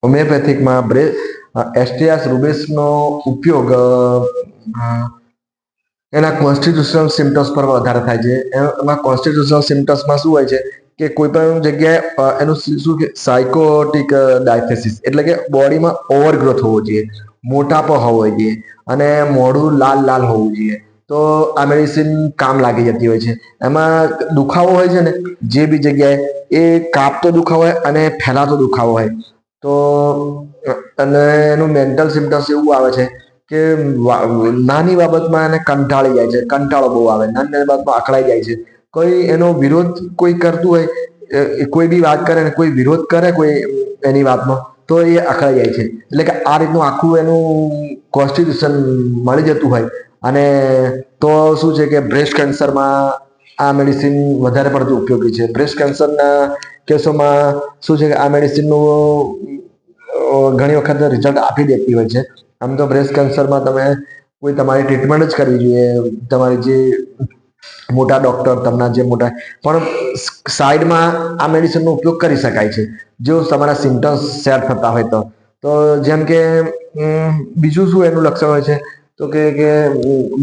હોમિયોપેથિકમાં એસ્ટિયાસ રૂબિસનો ઉપયોગ એના constitutional symptoms પર વધારે થાય છે. એમાં કોન્સ્ટિટ્યુશનલ સિમ્ટમ્સમાં શું હોય છે કે કોઈ પણ જગ્યાએ એનું શું કે સાયકોટિક ડાયથેસિસ એટલે કે બોડીમાં ઓવરગ્રોથ હોવો જોઈએ, મોટાપો હોવો જોઈએ અને મોઢું લાલ લાલ હોવું જોઈએ. તો આ મેડિસિન કામ લાગી જતી હોય છે. એમાં દુખાવો હોય છે ને જે બી જગ્યાએ એ કાપતો દુખાવો હોય અને ફેલાતો દુખાવો હોય. તો અને એનું મેન્ટલ સિમ્ટમ્સ એવું આવે છે કે નાની બાબતમાં એને કંટાળી જાય છે, કંટાળો બહુ આવે, નાની નાની બાબતમાં અકળાઈ જાય છે. કોઈ એનો વિરોધ કોઈ કરતું હોય, કોઈ બી વાત કરે ને કોઈ વિરોધ કરે કોઈ એની વાતમાં, તો એ અકળાઈ જાય છે. એટલે કે આ રીતનું આખું એનું કોન્સ્ટિટ્યુશન મળી જતું હોય. અને તો શું છે કે બ્રેસ્ટ કેન્સરમાં આ મેડિસિન વધારે પડતું ઉપયોગી છે. બ્રેસ્ટ કેન્સરના કેસોમાં શું છે કે આ મેડિસિનનું ઘણી વખત રિઝલ્ટ આપી દેતી હોય છે. આમ તો બ્રેસ્ટ કેન્સરમાં તમે કોઈ તમારી ટ્રીટમેન્ટ જ કરવી જોઈએ, તમારી જે મોટા ડોક્ટર તમને જે મોટા, પણ સાઈડમાં આ મેડિસિનનો ઉપયોગ કરી શકાય છે જો તમારા સિમ્ટમ્સ સેટ થતા હોય તો જેમ કે બીજું શું એનું લક્ષણ હોય છે તો કે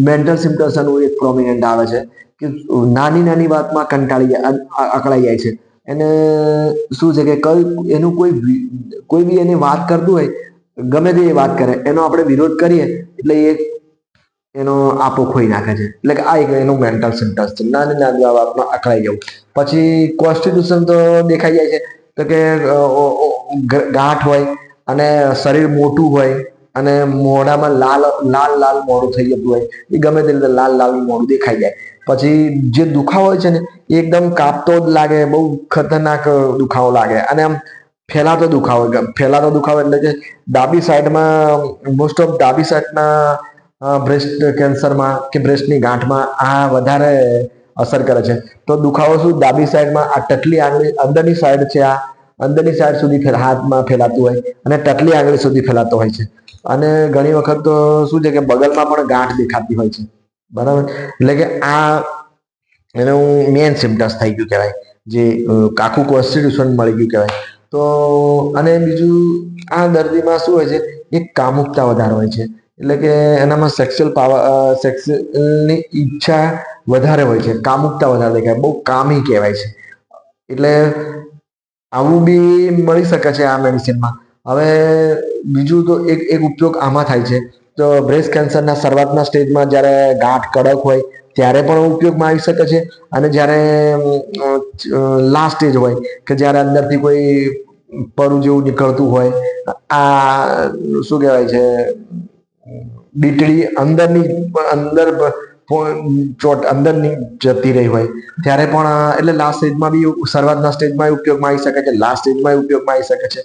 મેન્ટલ સિમ્ટમ્સ એનું એક પ્રોમિનન્ટ આવે છે કે નાની નાની વાતમાં અકળાઈ જાય છે. એને શું છે કે એનું કોઈ બી એની વાત કરતું હોય, ગમે તે વાત કરે, એનો આપણે વિરોધ કરીએ એટલે એ એનો આપો ખોઈ નાખે છે. એટલે કે આ એક એનું મેન્ટલ સિમ્ટમ્સ છે, નાની નાની વાતમાં અકળાઈ જવું. પછી કોન્સ્ટિટ્યુશન તો દેખાઈ જાય છે તો કે ગાંઠ હોય અને શરીર મોટું હોય અને મોઢામાં લાલ લાલ લાલ મોઢું થઈ જતું હોય, એ ગમે તે રીતે લાલ લાલ મોઢું દેખાઈ જાય. પછી જે દુખાવો હોય છે ને એ એકદમ કાપતો જ લાગે, બહુ ખતરનાક દુખાવો લાગે અને આમ ફેલાતો દુખાવો એટલે કે ડાબી સાઈડમાં મોસ્ટ ઓફ ડાબી સાઈડના બ્રેસ્ટ કેન્સરમાં કે બ્રેસ્ટની ગાંઠમાં આ વધારે અસર કરે છે. તો દુખાવો શું ડાબી સાઈડમાં આ ટકલી આંગળી અંદરની સાઈડ છે, આ અંદરની સાઈડ સુધી હાથમાં ફેલાતું હોય અને ટકલી આંગળી સુધી ફેલાતો હોય છે. અને ઘણી વખત તો શું છે કે બગલમાં પણ ગાંઠ દેખાતી હોય છે. બરાબર, એટલે કે આ એનું મેન સિમ્ટમ્સ થઈ ગયું કહેવાય, જે આખું કોન્સ્ટિટ્યુશન મળી ગયું કહેવાય. તો અને બીજું આ દર્દીમાં શું હોય છે એક કામુકતા વધારે હોય છે. એટલે કે એનામાં સેક્સ્યુઅલની ઈચ્છા વધારે હોય છે, કામુકતા વધારે દેખાય, બહુ કામી કહેવાય છે. એટલે આવું બી મળી શકે છે આ મેડિસિનમાં. હવે બીજું તો એક ઉપયોગ આમાં થાય છે તો બ્રેસ્ટ કેન્સરના શરૂઆતના સ્ટેજમાં જ્યારે ગાંઠ કડક હોય ત્યારે પણ ઉપયોગમાં આવી શકે છે. અને જ્યારે લાસ્ટ સ્ટેજ હોય કે જ્યારે અંદરથી કોઈ પરુ જેવું નીકળતું હોય, આ શું કહેવાય છે ડીટડી અંદરની જતી રહી હોય ત્યારે પણ, એટલે લાસ્ટ સ્ટેજમાં બી શરૂઆતના સ્ટેજમાં ઉપયોગમાં આવી શકે છે, લાસ્ટ સ્ટેજમાં ઉપયોગમાં આવી શકે છે.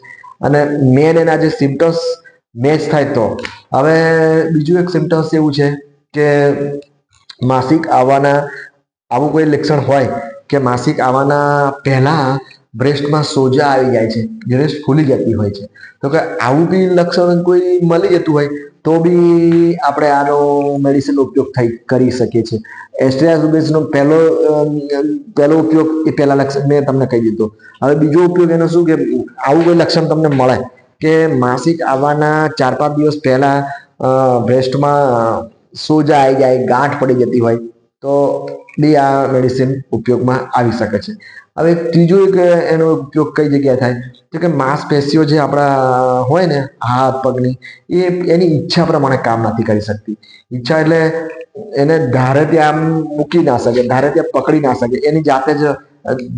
અને મેન એના જે સિમ્ટમ્સ મેચ થાય તો હવે બીજું એક સિમ્ટમ્સ એવું છે કે માસિક આવવાના આવું કોઈ લક્ષણ હોય કે માસિક આવવાના પહેલા બ્રેસ્ટમાં સોજા આવી જાય છે, બ્રેસ્ટ ફૂલી જતી હોય છે. તો કે આવું બી લક્ષણ કોઈ મળી જતું હોય તો બી આપણે આનો મેડિસિનનો ઉપયોગ કરી શકીએ છીએ. એસ્ટ્રાઝેનેકાનો પહેલો ઉપયોગ એ પહેલા લક્ષણ મેં તમને કહી દીધો. હવે બીજો ઉપયોગ એનો શું કે આવું કોઈ લક્ષણ તમને મળે કે માસિક આવવાના 4-5 દિવસ પહેલા બ્રેસ્ટમાં સોજા આવી જાય, ગાંઠ પડી જતી હોય તો બી આ મેડિસિન ઉપયોગમાં આવી શકે છે. હવે ત્રીજો એક એનો ઉપયોગ કઈ જગ્યાએ થાય તો કે માંસપેશીઓ જે આપણા હોય ને હાથ પગની, એ એની ઈચ્છા પ્રમાણે કામ નથી કરી શકતી. ઈચ્છા એટલે એને ધારે ત્યાં મૂકી ના શકે, ધારે ત્યાં પકડી ના શકે, એની જાતે જ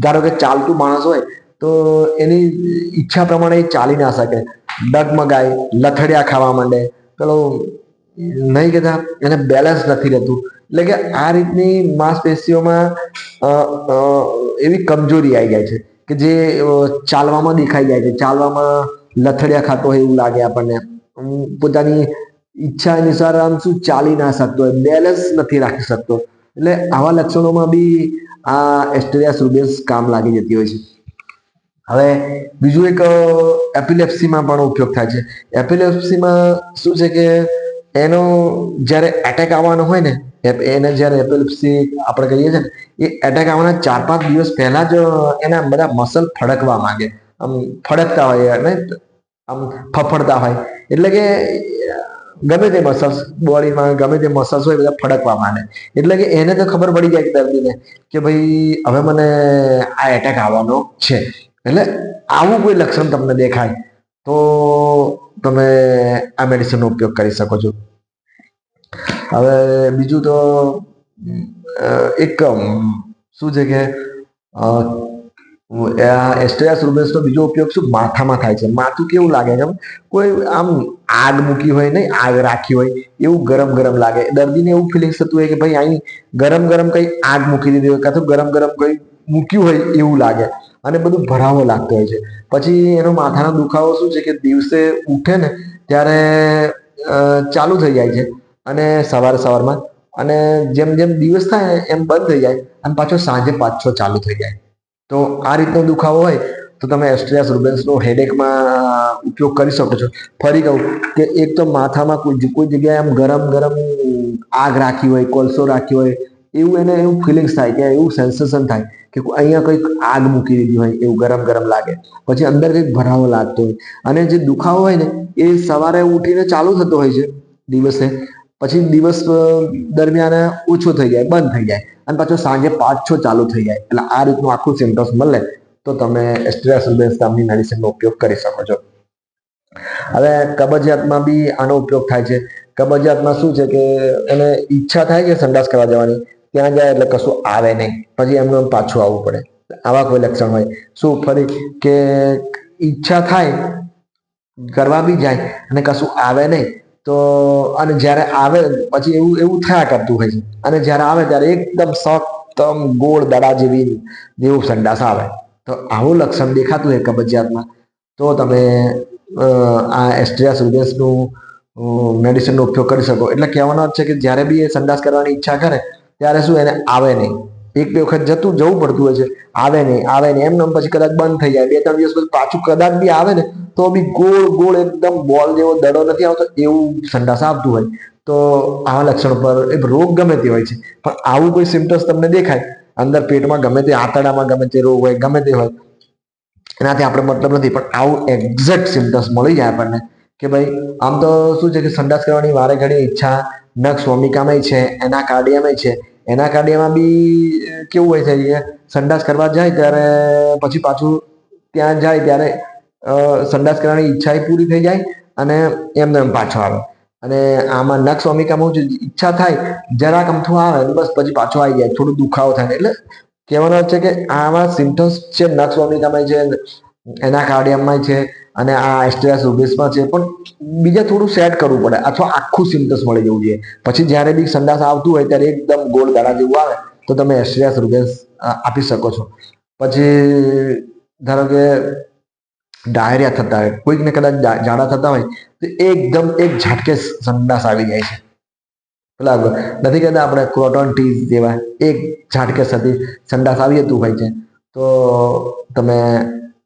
ધારો કે ચાલતું માણસ હોય તો એની ઈચ્છા પ્રમાણે એ ચાલી ના શકે, ડગમગાય, લથડિયા ખાવા માંડે, પેલો નહીં કહેતા એને બેલેન્સ નથી રહેતું. એટલે કે આ રીતની માંસપેશીઓમાં એવી કમજોરી આવી જાય છે કે જે ચાલવામાં દેખાઈ જાય છે, ચાલવામાં લથડિયા ખાતો હોય એવું લાગે આપણને, પોતાની ઈચ્છા અનુસાર આમ શું ચાલી ના શકતો હોય, બેલેન્સ નથી રાખી શકતો. એટલે આવા લક્ષણોમાં બી આ એસ્ટેરિયા સુબેન્સ કામ લાગી જતી હોય છે. હવે બીજું એક એપિલેપ્સીમાં પણ ઉપયોગ થાય છે. એપિલેપ્સીમાં શું છે કે એનો જ્યારે એટેક આવવાનો હોય ને, એને જ્યારે એપિલેપ્સી આપણે કહીએ છીએ ને, એ એટેક આવવાના 4-5 દિવસ પહેલા જ એના બધા મસલ ફડકવા માંગે, આમ ફડકતા હોય ને, આમ ફફડતા હોય, એટલે કે ગમે તે મસલ્સ બોડીમાં ગમે તે મસલ્સ હોય બધા ફડકવા માંડે, એટલે કે એને તો ખબર પડી જાય દર્દીને કે ભાઈ હવે મને આ એટેક આવવાનો છે. એટલે આવું કોઈ લક્ષણ તમને દેખાય તો તમે આ મેડિસિનનો ઉપયોગ કરી શકો છો. હવે બીજું તો એક શું છે કે એસ્ટેરાસ રૂબેન્સનો બીજો ઉપયોગ શું માથામાં થાય છે. માથું કેવું લાગે છે, કોઈ આમ આગ મૂકી હોય નહીં, આગ રાખી હોય એવું ગરમ ગરમ લાગે. દર્દીને એવું ફિલિંગ થતું હોય કે ભાઈ અહીં ગરમ ગરમ કઈ આગ મૂકી દીધી હોય, કાં તો ગરમ ગરમ કઈ મૂક્યું હોય એવું લાગે, અને બધું ભરાવો લાગતો હોય છે. પછી એનો માથાનો દુખાવો શું છે કે દિવસે ઉઠે ને ત્યારે ચાલુ થઈ જાય છે, અને સવારમાં, અને જેમ જેમ દિવસ થાય એમ બંધ થઈ જાય, અને પાછો સાંજે પાછો ચાલુ થઈ જાય. તો આ રીતનો દુખાવો હોય તો તમે એસ્ટેરાસ રૂબેન્સનો હેડેકમાં ઉપયોગ કરી શકો છો. ફરી કહું કે એક તો માથામાં કોઈ જગ્યાએ આમ ગરમ ગરમ આગ રાખી હોય, કોલસો રાખ્યો હોય એવું એને એવું ફિલિંગ્સ થાય, કે એવું સેન્સેશન થાય કે અહીંયા કંઈક આગ મૂકી દીધી હોય એવું ગરમ ગરમ લાગે. પછી અંદર કંઈક ભરાવો લાગતો હોય, અને જે દુખાવો હોય ને એ સવારે ઉઠીને ચાલુ થતો હોય છે દિવસે, પછી દિવસ દરમિયાન ઓછો થઈ જાય, બંધ થઈ જાય, અને પાછો સાંજે પાછો ચાલુ થઈ જાય. એટલે આ રીતનું આખું સિમ્ટમ્સ મળે તો તમે એસ્ટેરાસ રૂબેન્સ નામની મેડિસિનનો ઉપયોગ કરી શકો છો. હવે કબજિયાતમાં બી આનો ઉપયોગ થાય છે. કબજિયાતમાં શું છે કે એને ઈચ્છા થાય કે સંડાસ કરવા જવાની, ત્યાં જાય એટલે કશું આવે નહીં, પછી એમનું પાછું આવવું પડે. આવા કોઈ લક્ષણ હોય શું ફરી કે ઈચ્છા થાય કરવા બી જાય અને કશું આવે નહીં, તો અને જ્યારે આવે પછી એવું એવું થયા કરતું હોય છે, અને જ્યારે આવે ત્યારે એકદમ સખત ગોળ દડા જેવું સંડાસ આવે. તો આવું લક્ષણ દેખાતું હોય કબજિયાતમાં તો તમે આ એસ્ટેરાસ રૂબેન્સનું મેડિસિનનો ઉપયોગ કરી શકો. એટલે કહેવાનો અર્થ છે કે જ્યારે બી એ સંડાસ કરવાની ઈચ્છા કરે ત્યારે શું એને આવે નહીં, એક બે વખત જવું પડતું હોય છે, આવે નહીં એમને પછી કદાચ બંધ થઈ જાય, 2-3 દિવસ પછી પાછું કદાચ બી આવે ને તો બી ગોળ ગોળ એકદમ બોલ જેવો દડો નથી આવતો એવું સંડાસ આવતું હોય. તો આવા લક્ષણો પર એ રોગ ગમે તે હોય છે, પણ આવું કોઈ સિમ્ટમ્સ તમને દેખાય અંદર પેટમાં ગમે તે આંતરડામાં ગમે તે રોગ હોય, ગમે તે હોય, એનાથી આપણે મતલબ નથી, પણ આવું એક્ઝેક્ટ સિમ્ટમ્સ મળી જાય આપણને કે ભાઈ આમ તો શું છે કે સંડાસ કરવાની વારે ઘડી ઈચ્છા નખ સ્વામિકામાં છે, એના કાર્ડિયામાં છે. એના કાર્ડિયામાં બી કેવું હોય છે કે સંડાસ કરવા જાય ત્યારે પછી પાછું ત્યાં જાય ત્યારે સંડાસ કરવાની ઈચ્છા પૂરી થઈ જાય, અને એમને એમ પાછો આવે. અને આમાં નખ સ્વામિકામાં ઈચ્છા થાય જરાક અમથું આવે બસ પછી પાછો આવી જાય, થોડું દુખાવો થાય. એટલે કહેવાનો છે કે આમાં સિમ્ટમ્સ છે નખ સ્વામિકામાં છે, એના કાર્ડિયમમાં છે, અને આ એસ્ટેરાસ રૂબેન્સમાં છે, પણ બીજા થોડું સેટ કરવું પડે અથવા આખું સિમ્ટમ્સ મળી જવું જોઈએ. પછી જ્યારે બી સંડાસ આવતું હોય ત્યારે એકદમ ગોળ દડા જેવું આવે તો તમે એસ્ટેરાસ રૂબેન્સ આપી શકો છો. પછી ધારો કે ડાયરિયા થતા હોય, કોઈકને કદાચ ઝાડા થતા હોય તો એકદમ એક ઝાટકે સંડાસ આવી જાય છે. પેલા નથી કહેતા આપણે ક્રોટન ટીઝ જેવા એક ઝાટકે સુધી સંડાસ આવી જતું હોય છે, તો તમે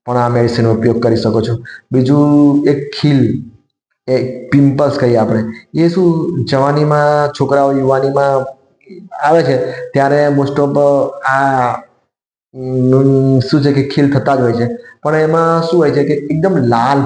પણ આ મેડિસિનનો ઉપયોગ કરી શકો છો. બીજું એક ખીલ, એ પિમ્પલ્સ કહીએ આપણે, એ શું જવાનીમાં છોકરાઓ યુવાનીમાં આવે છે ત્યારે મોસ્ટ ઓફ આ શું છે કે ખીલ થતા જ હોય છે. પણ એમાં શું હોય છે કે એકદમ લાલ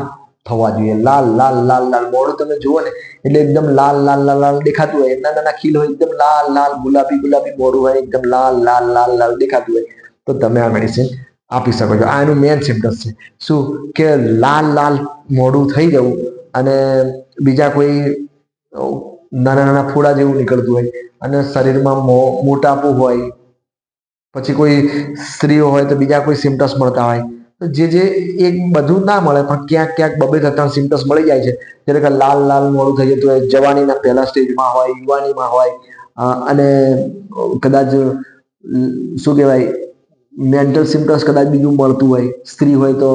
થવા જોઈએ, લાલ લાલ લાલ લાલ મોડું તમે જુઓ ને એટલે એકદમ લાલ લાલ લાલ લાલ દેખાતું હોય. નાના નાના ખીલ હોય એકદમ લાલ લાલ ગુલાબી ગુલાબી મોડું હોય એકદમ લાલ લાલ લાલ લાલ દેખાતું હોય તો તમે આ મેડિસિન આપી શકો છો. આ એનું મેન સિમ્ટમ્સ છે શું કે લાલ લાલ મોડું થઈ જવું, અને બીજા કોઈ નાના નાના ફોડા જેવું નીકળતું હોય, અને શરીરમાં મોટાપું હોય. પછી કોઈ સ્ત્રીઓ હોય તો બીજા કોઈ સિમ્ટમ્સ મળતા હોય, તો જે એક બધું ના મળે પણ ક્યાંક ક્યાંક 2-3 સિમ્ટમ્સ મળી જાય છે. જેને કે લાલ લાલ મોડું થઈ જતું હોય, જવાનીના પહેલા સ્ટેજમાં હોય, યુવાનીમાં હોય, અને કદાચ શું કહેવાય મેન્ટલ સિમ્ટમ્સ કદાચ બીજું મળતું હોય. સ્ત્રી હોય તો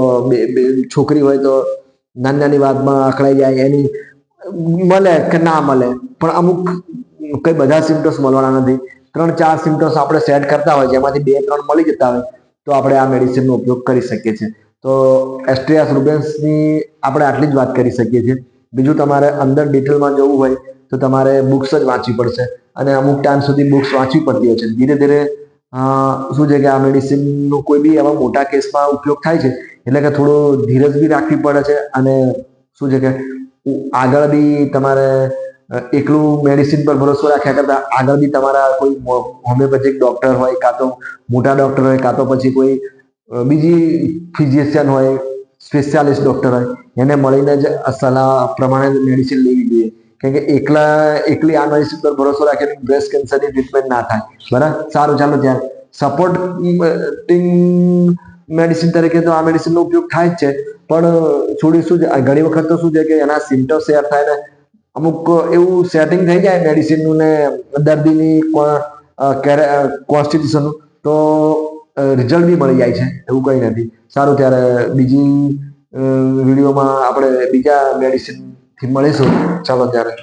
છોકરી હોય તો નાની નાની વાતમાં અકળાઈ જાય, એની મળે કે ના મળે, પણ અમુક કઈ બધા સિમ્ટમ્સ મળવાના નથી. 3-4 સિમ્ટમ્સ આપણે સેટ કરતા હોય જેમાંથી 2-3 મળી જતા હોય તો આપણે આ મેડિસિનનો ઉપયોગ કરી શકીએ છીએ. તો એસ્ટેરાસ રૂબેન્સની આપણે આટલી જ વાત કરી શકીએ છીએ. બીજું તમારે અંદર ડિટેલમાં જવું હોય તો તમારે બુક્સ જ વાંચવી પડશે, અને અમુક ટાઈમ સુધી બુક્સ વાંચવી પડતી હોય છે. ધીરે ધીરે શું છે કે આ મેડિસિનનો કોઈ બી એવા મોટા કેસમાં ઉપયોગ થાય છે એટલે કે થોડું ધીરજ બી રાખવી પડે છે અને શું છે કે આગળ બી તમારે એકલું મેડિસિન પર ભરોસો રાખ્યા કરતા આગળ બી તમારા કોઈ હોમિયોપેથિક ડોક્ટર હોય કાં તો મોટા ડોક્ટર હોય કાં તો પછી કોઈ બીજી ફિઝિશિયન હોય સ્પેશિયાલિસ્ટ ડોક્ટર હોય એને મળીને જ સલાહ પ્રમાણે મેડિસિન લેવી જોઈએ. કેમ કે એકલી આ મેડિસિન પર ભરોસો રાખીને બ્રેસ્ટ કેન્સરની ટ્રીટમેન્ટ ના થાય. બરાબર, સારું, ચાલો ત્યારે સપોર્ટિંગ મેડિસિન તરીકે તો આ મેડિસિનનો ઉપયોગ થાય જ છે, પણ થોડી શું છે ઘણી વખત તો શું છે કે એના સિમ્ટમ્સ શેર થાય ને અમુક એવું સેટિંગ થઈ જાય મેડિસિનનું ને દર્દીની કોન્સ્ટિટ્યુશનનું, તો રિઝલ્ટ બી મળી જાય છે, એવું કંઈ નથી. સારું, ત્યારે બીજી વિડીયોમાં આપણે બીજા મેડિસિનથી મળીશું. ચાલો ત્યારે.